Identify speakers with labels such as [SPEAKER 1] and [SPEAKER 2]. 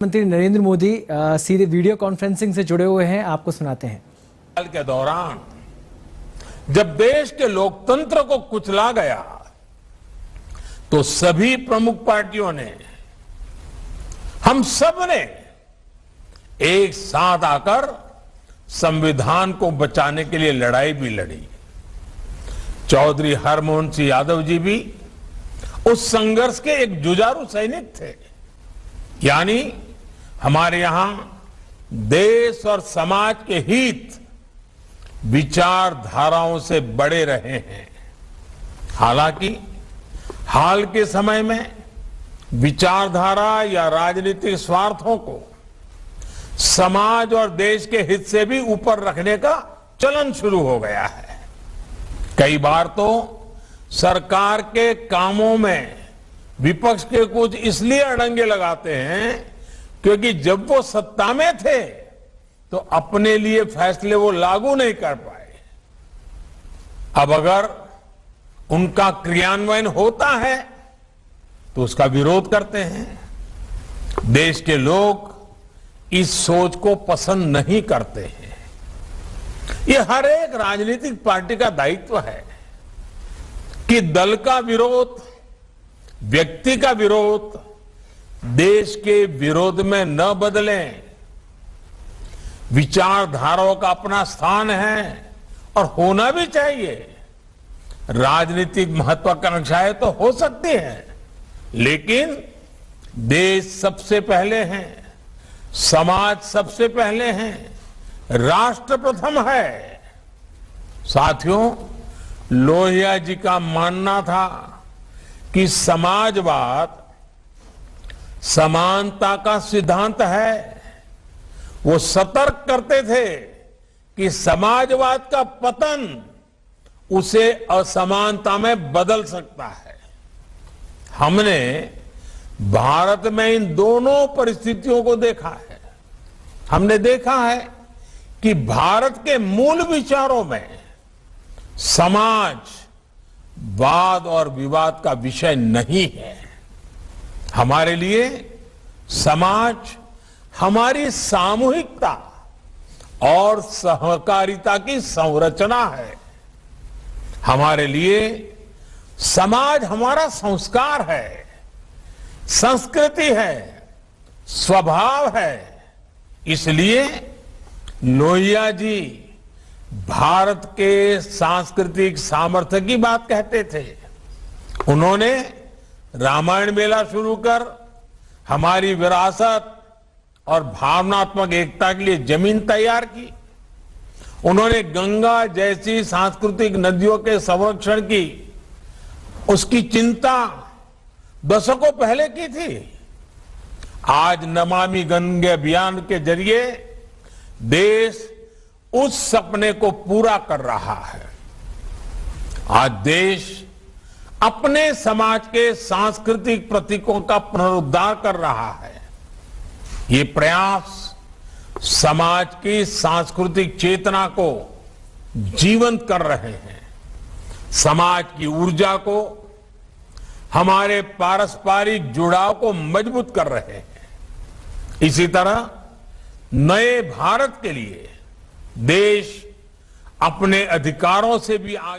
[SPEAKER 1] प्रधानमंत्री नरेंद्र मोदी सीधे video conferencing से जुड़े हुए हैं, आपको सुनाते हैं।
[SPEAKER 2] साल के दौरान जब देश के लोकतंत्र को कुचला गया तो सभी प्रमुख पार्टियों ने, हम सब ने एक साथ आकर संविधान को बचाने के लिए लड़ाई भी लड़ी। चौधरी हरमोहन सिंह यादव जी भी उस संघर्ष के एक जुझारू सैनिक थे। यानी हमारे यहां देश और समाज के हित विचारधाराओं से बड़े रहे हैं। हालांकि हाल के समय में विचारधारा या राजनीतिक स्वार्थों को समाज और देश के हित से भी ऊपर रखने का चलन शुरू हो गया है। कई बार तो सरकार के कामों में विपक्ष के कुछ इसलिए अड़ंगे लगाते हैं क्योंकि जब वो सत्ता में थे तो अपने लिए फैसले वो लागू नहीं कर पाए। अब अगर उनका क्रियान्वयन होता है तो उसका विरोध करते हैं। देश के लोग इस सोच को पसंद नहीं करते हैं। ये हर एक राजनीतिक पार्टी का दायित्व है कि दल का विरोध, व्यक्ति का विरोध देश के विरोध में न बदलें। विचारधाराओं का अपना स्थान है और होना भी चाहिए। राजनीतिक महत्वाकांक्षाएं तो हो सकती हैं, लेकिन देश सबसे पहले है, समाज सबसे पहले है, राष्ट्र प्रथम है। साथियों, लोहिया जी का मानना था कि समाजवाद समानता का सिद्धांत है। वो सतर्क करते थे कि समाजवाद का पतन उसे असमानता में बदल सकता है। हमने भारत में इन दोनों परिस्थितियों को देखा है। हमने देखा है कि भारत के मूल विचारों में समाज वाद और विवाद का विषय नहीं है। हमारे लिए समाज हमारी सामूहिकता और सहकारिता की संरचना है। हमारे लिए समाज हमारा संस्कार है, संस्कृति है, स्वभाव है। इसलिए लोहिया जी भारत के सांस्कृतिक सामर्थ्य की बात कहते थे। उन्होंने रामायण मेला शुरू कर हमारी विरासत और भावनात्मक एकता के लिए जमीन तैयार की। उन्होंने गंगा जैसी सांस्कृतिक नदियों के संरक्षण की उसकी चिंता दशकों पहले की थी। आज नमामि गंगे अभियान के जरिए देश उस सपने को पूरा कर रहा है। आज देश अपने समाज के सांस्कृतिक प्रतीकों का पुनरुद्धार कर रहा है। ये प्रयास समाज की सांस्कृतिक चेतना को जीवंत कर रहे हैं, समाज की ऊर्जा को, हमारे पारस्परिक जुड़ाव को मजबूत कर रहे हैं। इसी तरह नए भारत के लिए देश अपने अधिकारों से भी आगे